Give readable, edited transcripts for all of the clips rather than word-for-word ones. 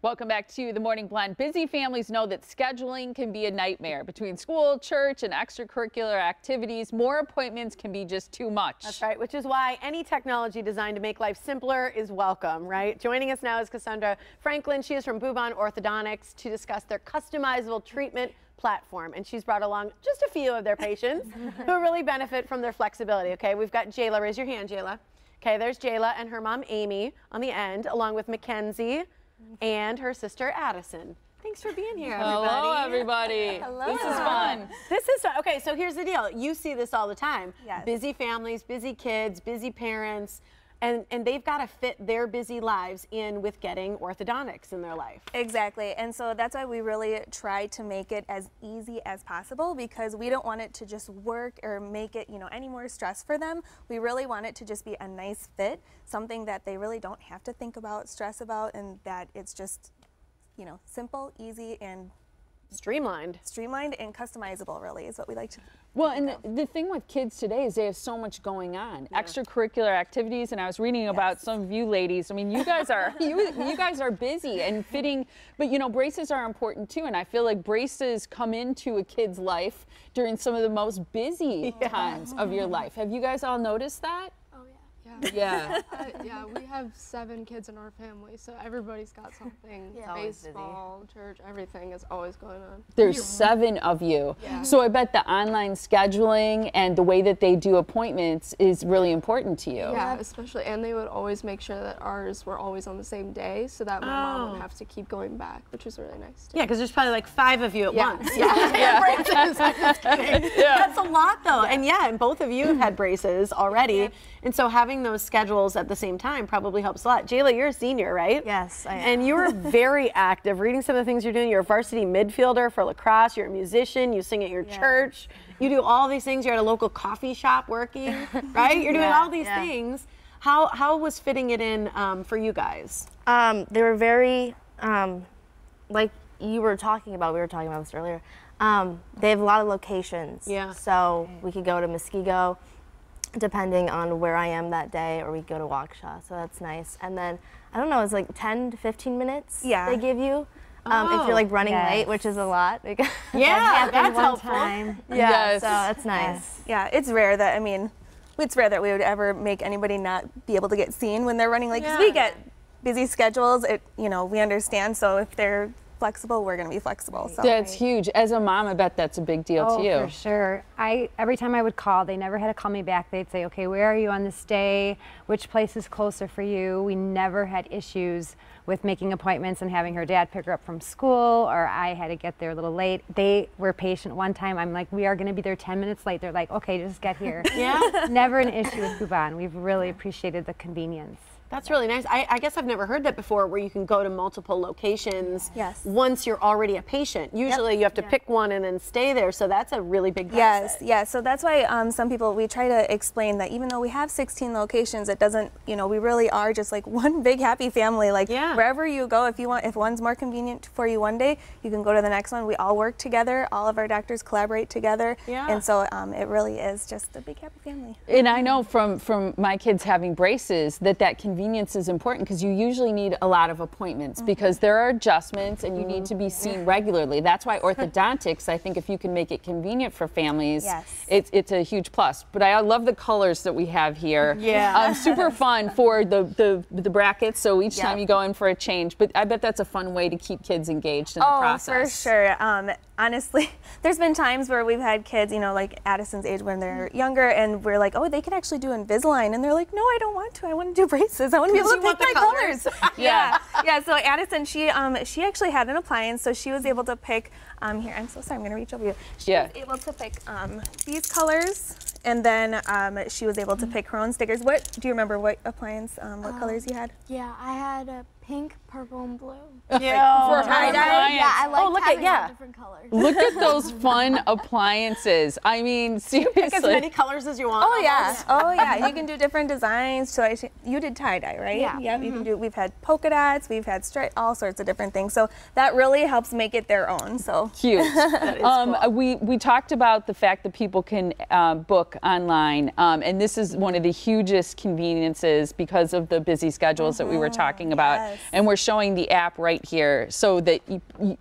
Welcome back to the Morning Blend. Busy families know that scheduling can be a nightmare. Between school, church, and extracurricular activities, more appointments can be just too much. That's right, which is why any technology designed to make life simpler is welcome, right? Joining us now is Cassandra Franklin. She is from Bubon Orthodontics to discuss their customizable treatment platform, and she's brought along just a few of their patients who really benefit from their flexibility. Okay, we've got Jayla. Raise your hand, Jayla. Okay, there's Jayla and her mom Amy on the end, along with Mackenzie and her sister Addison. Thanks for being here, everybody. Hello, everybody. Hello. This is fun. This is fun. Okay, so here's the deal. You see this all the time. Yes. Busy families, busy kids, busy parents, and they've got to fit their busy lives in with getting orthodontics in their life. Exactly, and so that's why we really try to make it as easy as possible, because we don't want it to just work or make it, any more stress for them. We really want it to just be a nice fit, something that they really don't have to think about, stress about, and that it's just, simple, easy, and Streamlined and customizable, really, is what we like to. Well, and the thing with kids today is they have so much going on, extracurricular activities, and I was reading about some of you ladies. I mean, you guys are you guys are busy and fitting, but braces are important too, and I feel like braces come into a kid's life during some of the most busy times of your life. Have you guys all noticed that? Yeah. Yeah, we have 7 kids in our family, so everybody's got something. Yeah. Baseball, church, everything is always going on. There's 7 of you. Yeah. So I bet the online scheduling and the way that they do appointments is really important to you. Yeah, especially, and they would always make sure that ours were always on the same day, so that my mom would have to keep going back, which was really nice too. Yeah, because there's probably like 5 of you at once. Yeah. Braces. I'm just kidding. That's a lot though. And both of you have had braces already. And so having those schedules at the same time probably helps a lot. Jayla, you're a senior, right? Yes, I am. And you're very active. Reading some of the things you're doing, you're a varsity midfielder for lacrosse, you're a musician, you sing at your church, you do all these things, you're at a local coffee shop working, right? You're doing all these things. How was fitting it in for you guys? They were very, like we were talking about this earlier. They have a lot of locations. Yeah. So we could go to Muskego, depending on where I am that day, or we go to Waukesha, so that's nice. And then, I don't know, it's like 10 to 15 minutes they give you if you're like running late, which is a lot. Yeah, that's helpful. Yeah, so that's nice. Yeah, it's rare that, it's rare that we would ever make anybody not be able to get seen when they're running late, because we get busy schedules, we understand, so if they're flexible, we're going to be flexible. So. That's huge. As a mom, I bet that's a big deal to you. Oh, for sure. Every time I would call, they never had to call me back. They'd say, okay, where are you on this day? Which place is closer for you? We never had issues with making appointments and having her dad pick her up from school, or I had to get there a little late. They were patient. One time I'm like, we are going to be there 10 minutes late. They're like, okay, just get here. Never an issue with Bubon. We've really appreciated the convenience. That's really nice. I guess I've never heard that before, where you can go to multiple locations once you're already a patient. Usually you have to pick one and then stay there, so that's a really big benefit. Yes, so that's why some people, we try to explain that even though we have 16 locations, it doesn't, we really are just like one big happy family. Like wherever you go, if one's more convenient for you one day, you can go to the next one. We all work together, all of our doctors collaborate together, and so it really is just a big happy family. And I know from my kids having braces that convenience is important, because you usually need a lot of appointments because there are adjustments and you need to be seen regularly. That's why orthodontics, I think if you can make it convenient for families, it's a huge plus. But I love the colors that we have here. Super fun for the brackets, so each time you go in for a change. But I bet that's a fun way to keep kids engaged in the process. For sure. Honestly, there's been times where we've had kids, like Addison's age when they're younger, and we're like, oh, they can actually do Invisalign, and they're like, no, I don't want to. I want to do braces. I want to be able to pick my colors. Yeah. So Addison, she actually had an appliance, so she was able to pick. Here, I'm so sorry, I'm gonna reach over you. She was able to pick these colors, and then she was able to pick her own stickers. Do you remember what appliance, what colors you had? Yeah, I had pink, purple, and blue. Yeah, for tie-dye. Yeah, I like having different colors. Look at those fun appliances. I mean, seriously. Pick as many colors as you want. Oh yeah, you can do different designs. So you did tie-dye, right? Yeah. Yeah. You can do. We've had polka dots. We've had all sorts of different things. So that really helps make it their own. So cute. That is cool. We talked about the fact that people can book online, and this is one of the hugest conveniences because of the busy schedules that we were talking about. And we're showing the app right here so that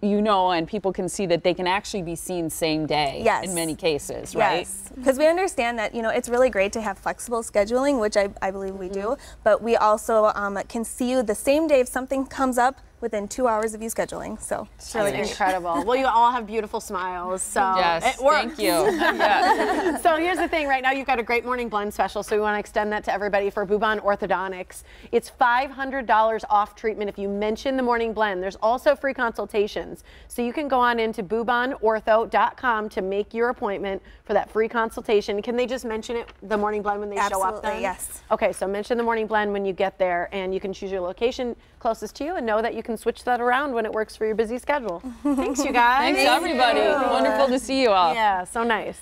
you know, and people can see that they can actually be seen same day in many cases, right? Yes, because we understand that, you know, it's really great to have flexible scheduling, which I believe we do, but we also can see you the same day if something comes up within 2 hours of you scheduling. So it's really incredible. Well, you all have beautiful smiles, so yes, it works. Thank you. Yeah. So here's the thing, right now you've got a great morning blend special, so we want to extend that to everybody for Bubon Orthodontics. It's $500 off treatment if you mention the morning blend. There's also free consultations. So you can go on into bubonortho.com to make your appointment for that free consultation. Can they just mention it, the morning blend, when they show up then? Yes. Okay, so mention the morning blend when you get there, and you can choose your location closest to you and know that you can switch that around when it works for your busy schedule. Thanks, you guys. Thanks, everybody. Wonderful to see you all. Yeah, so nice.